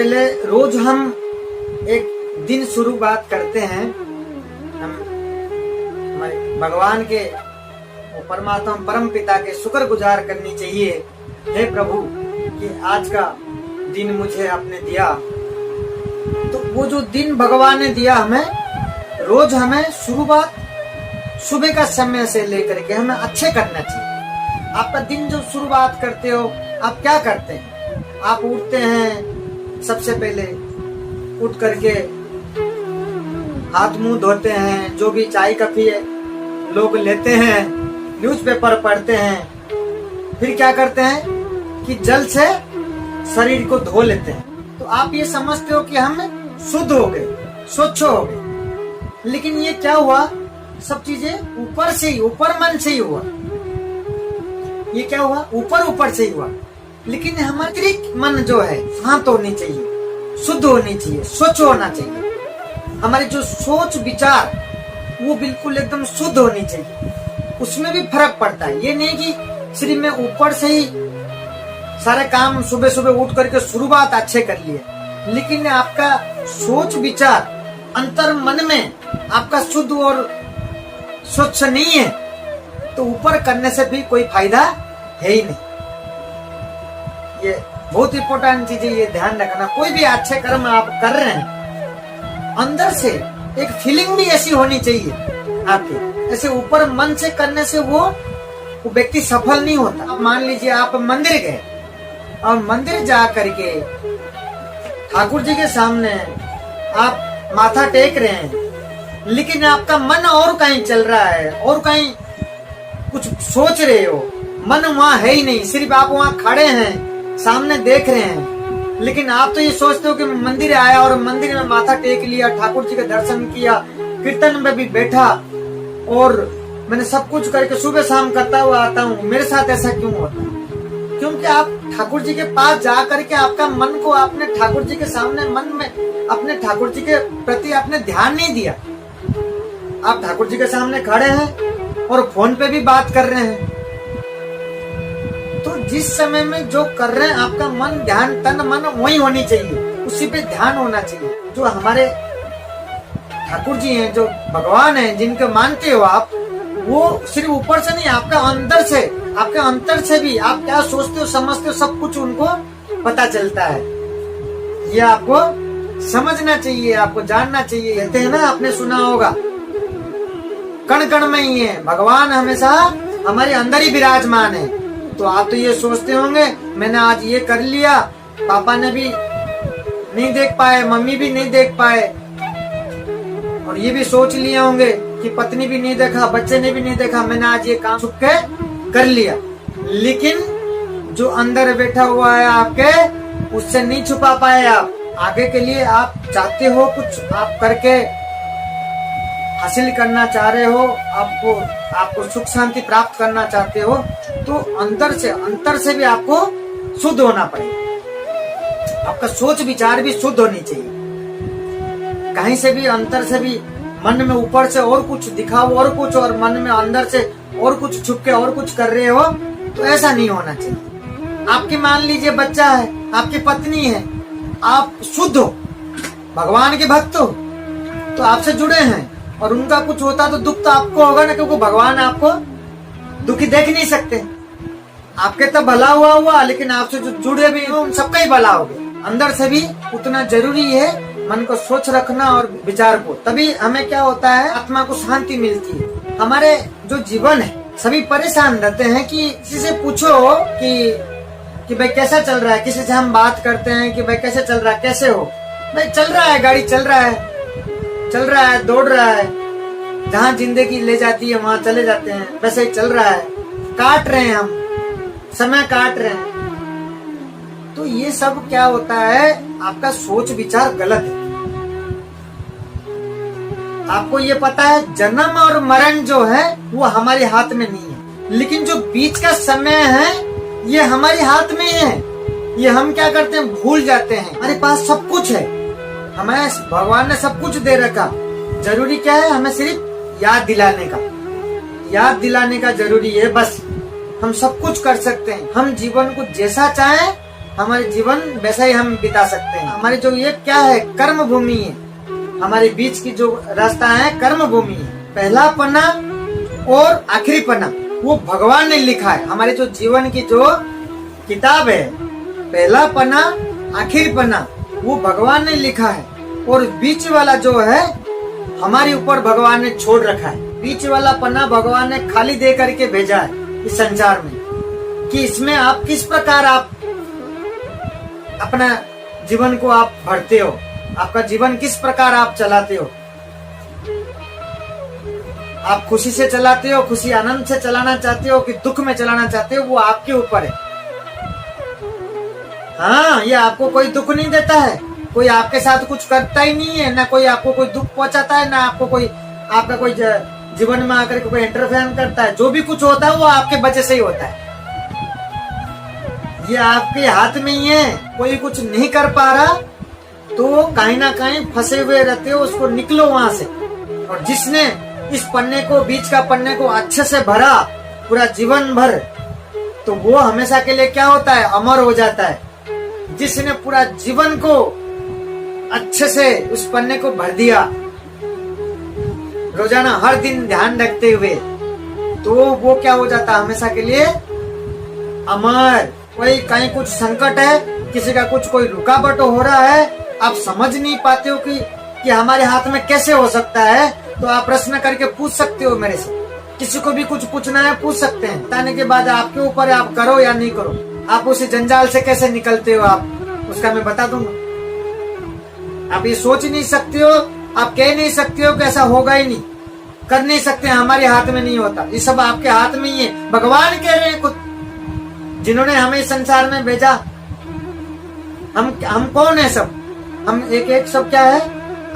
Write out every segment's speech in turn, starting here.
पहले रोज हम एक दिन शुरुआत करते हैं, हम हमारे भगवान के परमात्मा परम पिता के शुक्रगुजार करनी चाहिए। हे प्रभु कि आज का दिन मुझे आपने दिया, तो वो जो दिन भगवान ने दिया हमें, रोज हमें शुरुआत सुबह का समय से लेकर के हमें अच्छे करना चाहिए। आपका दिन जो शुरुआत करते हो, आप क्या करते हैं? आप उठते हैं, सबसे पहले उठ करके हाथ मुंह धोते हैं, जो भी चाय कॉफी है लोग लेते हैं, न्यूज़पेपर पढ़ते हैं, फिर क्या करते हैं कि जल से शरीर को धो लेते हैं। तो आप ये समझते हो कि हम शुद्ध हो गए, स्वच्छ हो गए, लेकिन ये क्या हुआ? सब चीजें ऊपर से ही, ऊपर मन से ही हुआ। ये क्या हुआ? ऊपर से ही हुआ, लेकिन हमारी मन जो है शांत होनी चाहिए, शुद्ध होनी चाहिए, स्वच्छ होना चाहिए। हमारी जो सोच विचार वो बिल्कुल एकदम शुद्ध होनी चाहिए, उसमें भी फर्क पड़ता है। ये नहीं कि सिर्फ मैं ऊपर से ही सारे काम सुबह सुबह उठ करके शुरुआत अच्छे कर लिए, लेकिन आपका सोच विचार अंतर मन में आपका शुद्ध और स्वच्छ नहीं है, तो ऊपर करने से भी कोई फायदा है ही नहीं। ये बहुत इंपॉर्टेंट चीज है, ये ध्यान रखना। कोई भी अच्छे कर्म आप कर रहे हैं, अंदर से एक फीलिंग भी ऐसी होनी चाहिए आपकी। ऐसे ऊपर मन से करने से वो व्यक्ति सफल नहीं होता। आप मान लीजिए आप मंदिर गए और मंदिर जा करके ठाकुर जी के सामने आप माथा टेक रहे हैं, लेकिन आपका मन और कहीं चल रहा है, और कहीं कुछ सोच रहे हो, मन वहाँ है ही नहीं। सिर्फ आप वहाँ खड़े हैं, सामने देख रहे हैं, लेकिन आप तो ये सोचते हो कि मंदिर आया और मंदिर में माथा टेक लिया, ठाकुर जी का दर्शन किया, कीर्तन में भी बैठा और मैंने सब कुछ करके सुबह शाम करता हुआ आता हूँ। मेरे साथ ऐसा क्यों होता है? क्योंकि आप ठाकुर जी के पास जा करके आपका मन को आपने ठाकुर जी के सामने, मन में अपने ठाकुर जी के प्रति आपने ध्यान नहीं दिया। आप ठाकुर जी के सामने खड़े हैं और फोन पे भी बात कर रहे हैं। तो जिस समय में जो कर रहे हैं, आपका मन, ध्यान, तन मन वही होनी चाहिए, उसी पे ध्यान होना चाहिए। जो हमारे ठाकुर जी हैं, जो भगवान हैं, जिनको मानते हो आप, वो सिर्फ ऊपर से नहीं, आपका अंदर से, आपके अंतर से भी आप क्या सोचते हो, समझते हो, सब कुछ उनको पता चलता है। ये आपको समझना चाहिए, आपको जानना चाहिए। कहते हैं ना, आपने सुना होगा, कण कण में ही है भगवान, हमेशा हमारे अंदर ही विराजमान है। तो आप तो ये सोचते होंगे मैंने आज ये कर लिया, पापा ने भी नहीं देख पाए, मम्मी भी नहीं देख पाए, और ये भी सोच लिए होंगे कि पत्नी भी नहीं देखा, बच्चे ने भी नहीं देखा, मैंने आज ये काम छुप के कर लिया। लेकिन जो अंदर बैठा हुआ है आपके, उससे नहीं छुपा पाए आप। आगे के लिए आप चाहते हो, कुछ आप करके हासिल करना चाह रहे हो, आपको सुख शांति प्राप्त करना चाहते हो, तो अंतर से भी आपको शुद्ध होना पड़ेगा। आपका सोच विचार भी शुद्ध होनी चाहिए। कहीं से भी, अंतर से भी, मन में ऊपर से और कुछ दिखाओ और कुछ, और मन में अंदर से और कुछ छुप के और कुछ कर रहे हो, तो ऐसा नहीं होना चाहिए। आपकी मान लीजिए बच्चा है, आपकी पत्नी है, आप शुद्ध हो, भगवान के भक्त हो, तो आपसे जुड़े हैं, और उनका कुछ होता तो दुख तो आपको होगा ना, क्योंकि भगवान आपको दुखी देख नहीं सकते। आपके तो भला हुआ, लेकिन आपसे जो जुड़े भी हो उन सबका ही भला होगा। अंदर से भी उतना जरूरी है मन को स्वच्छ रखना और विचार को, तभी हमें क्या होता है, आत्मा को शांति मिलती है। हमारे जो जीवन है, सभी परेशान रहते हैं कि किसी से पूछो कि भाई कैसा चल रहा है, किसी से हम बात करते हैं कि भाई कैसे चल रहा है, कैसे हो भाई, चल रहा है, गाड़ी चल रहा है, दौड़ रहा है, जहाँ जिंदगी ले जाती है वहाँ चले जाते हैं, वैसे ही चल रहा है, काट रहे हैं हम, समय काट रहे हैं। तो ये सब क्या होता है, आपका सोच विचार गलत है। आपको ये पता है जन्म और मरण जो है वो हमारे हाथ में नहीं है, लेकिन जो बीच का समय है ये हमारे हाथ में है। ये हम क्या करते हैं, भूल जाते हैं। हमारे पास सब कुछ है, हमें भगवान ने सब कुछ दे रखा। जरूरी क्या है, हमें सिर्फ याद दिलाने का जरूरी है। बस हम सब कुछ कर सकते हैं। हम जीवन को जैसा चाहें हमारे जीवन वैसा ही हम बिता सकते हैं। हमारे जो ये क्या है, कर्म भूमि है, हमारे बीच की जो रास्ता है कर्म भूमि है। पहला पन्ना और आखिरी पन्ना वो भगवान ने लिखा है। हमारे जो जीवन की जो किताब है, पहला पन्ना आखिरी पन्ना वो भगवान ने लिखा है, और बीच वाला जो है हमारे ऊपर भगवान ने छोड़ रखा है। बीच वाला पन्ना भगवान ने खाली दे करके भेजा है इस संसार में, कि इसमें आप किस प्रकार आप अपना जीवन को आप भरते हो, आपका जीवन किस प्रकार आप चलाते हो। आप खुशी से चलाते हो, खुशी आनंद से चलाना चाहते हो कि दुख में चलाना चाहते हो, वो आपके ऊपर है। हाँ, ये आपको कोई दुख नहीं देता है, कोई आपके साथ कुछ करता ही नहीं है, ना कोई आपको कोई दुख पहुंचाता है, ना आपको कोई आपका कोई जीवन में आकर कोई इंटरफेयर करता है। जो भी कुछ होता है वो आपके वजह से ही होता है। ये आपके हाथ में ही है। कोई कुछ नहीं कर पा रहा तो कहीं ना कहीं फंसे हुए रहते हो, उसको निकलो वहां से। और जिसने इस पन्ने को, बीच का पन्ने को अच्छे से भरा पूरा जीवन भर, तो वो हमेशा के लिए क्या होता है, अमर हो जाता है। जिसने पूरा जीवन को अच्छे से उस पन्ने को भर दिया, रोजाना हर दिन ध्यान रखते हुए, तो वो क्या हो जाता है, हमेशा के लिए अमर। कोई कहीं कुछ संकट है, किसी का कुछ कोई रुकावट हो रहा है, आप समझ नहीं पाते हो कि हमारे हाथ में कैसे हो सकता है, तो आप प्रश्न करके पूछ सकते हो मेरे से। किसी को भी कुछ पूछना है पूछ सकते हैं, बताने के बाद आपके ऊपर आप करो या नहीं करो। आप उस जंजाल से कैसे निकलते हो, आप उसका मैं बता दूंगा। आप ये सोच नहीं सकते हो, आप कह नहीं सकते हो कि ऐसा होगा ही नहीं, कर नहीं सकते, हमारे हाथ में नहीं होता। ये सब आपके हाथ में ही है। भगवान कह रहे हैं खुद, जिन्होंने हमें इस संसार में भेजा। हम कौन है सब, हम एक सब क्या है,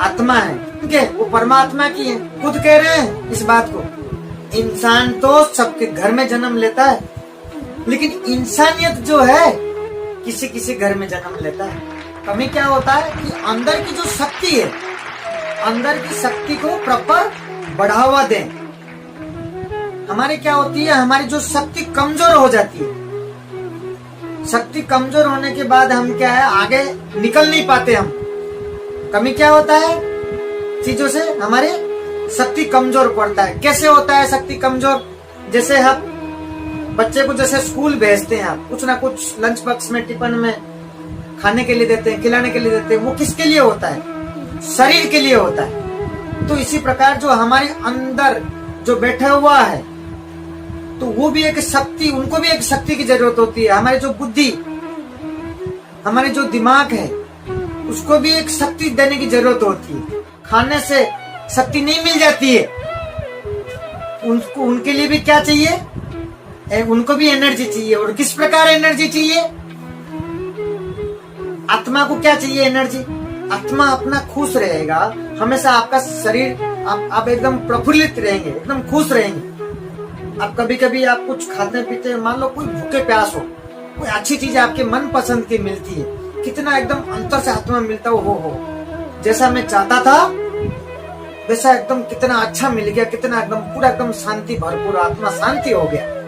आत्मा है, ठीक है, वो परमात्मा की है। खुद कह रहे हैं इस बात को। इंसान तो सबके घर में जन्म लेता है, लेकिन इंसानियत जो है किसी किसी घर में जन्म लेता है। कमी क्या होता है कि अंदर की जो शक्ति है, अंदर की शक्ति को प्रॉपर बढ़ावा दें। हमारी क्या होती है, हमारी जो शक्ति कमजोर हो जाती है। शक्ति कमजोर होने के बाद हम क्या है, आगे निकल नहीं पाते। हम कमी क्या होता है, चीजों से हमारे शक्ति कमजोर पड़ता है। कैसे होता है शक्ति कमजोर, जैसे हम बच्चे को जैसे स्कूल भेजते हैं, आप कुछ ना कुछ लंच बॉक्स में, टिफिन में खाने के लिए देते हैं, खिलाने के लिए देते हैं, वो किसके लिए होता है, शरीर के लिए होता है। तो इसी प्रकार जो हमारे अंदर जो बैठा हुआ है, तो वो भी एक शक्ति, उनको भी एक शक्ति की जरूरत होती है। हमारी जो बुद्धि, हमारे जो दिमाग है, उसको भी एक शक्ति देने की जरूरत होती है। खाने से शक्ति नहीं मिल जाती है, उनको उनके लिए भी क्या चाहिए, उनको भी एनर्जी चाहिए। और किस प्रकार एनर्जी चाहिए, आत्मा को क्या चाहिए, एनर्जी। आत्मा अपना खुश रहेगा हमेशा, आपका शरीर आप एकदम प्रफुल्लित रहेंगे, एकदम खुश रहेंगे। आप कभी कभी आप कुछ खाते पीते, मान लो कोई भूखे प्यास हो, कोई अच्छी चीज आपके मन पसंद की मिलती है, कितना एकदम अंतर से आत्मा मिलता हो जैसा मैं चाहता था वैसा एकदम कितना अच्छा मिल गया, कितना एकदम पूरा एकदम शांति भरपूर, आत्मा शांति हो गया।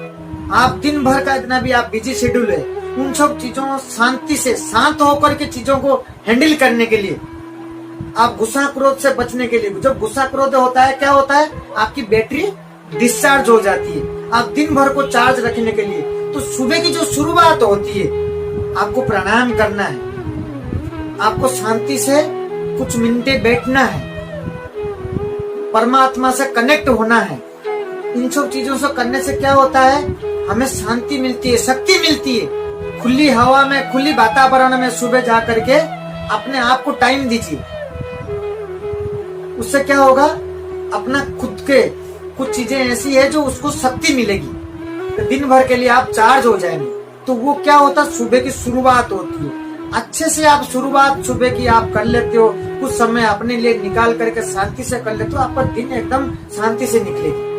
आप दिन भर का इतना भी आप बिजी शेड्यूल है, उन सब चीजों शांति से शांत होकर के चीजों को हैंडल करने के लिए, आप गुस्सा क्रोध से बचने के लिए, जब गुस्सा क्रोध होता है क्या होता है, आपकी बैटरी डिस्चार्ज हो जाती है। आप दिन भर को चार्ज रखने के लिए, तो सुबह की जो शुरुआत होती है, आपको प्राणायाम करना है, आपको शांति से कुछ मिनटे बैठना है, परमात्मा से कनेक्ट होना है। इन सब चीजों से करने से क्या होता है, हमें शांति मिलती है, शक्ति मिलती है। खुली हवा में, खुली वातावरण में सुबह जा करके अपने आप को टाइम दीजिए। उससे क्या होगा, अपना खुद के कुछ चीजें ऐसी है जो उसको शक्ति मिलेगी, तो दिन भर के लिए आप चार्ज हो जाएंगे। तो वो क्या होता, सुबह की शुरुआत होती है। अच्छे से आप शुरुआत सुबह की आप कर लेते हो, कुछ समय अपने लिए निकाल करके शांति से कर लेते हो, आपका दिन एकदम शांति से निकलेगी।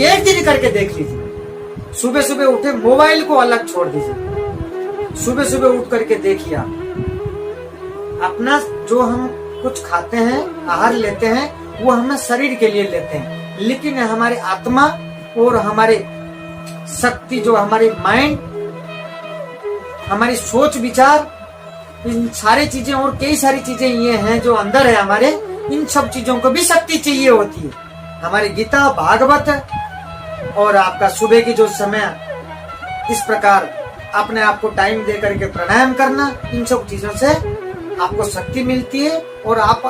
एक दिन करके देख लीजिए। सुबह सुबह उठे, मोबाइल को अलग छोड़ दीजिए, सुबह सुबह उठ करके देखिए आप अपना जो हम कुछ खाते हैं, आहार लेते हैं, वो हमें शरीर के लिए लेते हैं, लेकिन हमारे आत्मा और हमारे शक्ति, जो हमारे माइंड, हमारी सोच विचार, इन सारी चीजें और कई सारी चीजें ये हैं जो अंदर है हमारे, इन सब चीजों को भी शक्ति चाहिए होती है। हमारी गीता, भागवत और आपका सुबह की जो समय, इस प्रकार अपने आप को टाइम दे करके प्राणायाम करना, इन सब चीजों से आपको शक्ति मिलती है और आप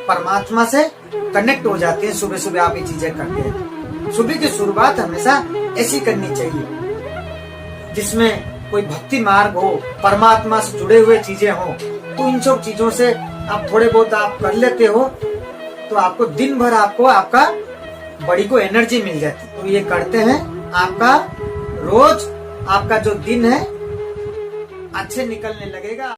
परमात्मा से कनेक्ट हो जाते हैं। सुबह सुबह आप ये चीजें करते हैं। सुबह की शुरुआत हमेशा ऐसी करनी चाहिए जिसमें कोई भक्ति मार्ग हो, परमात्मा से जुड़े हुए चीजें हो। तो इन सब चीजों से आप थोड़े बहुत आप कर लेते हो तो आपको दिन भर आपका बॉडी को एनर्जी मिल जाती है। तो ये करते हैं, आपका रोज, आपका जो दिन है अच्छे निकलने लगेगा।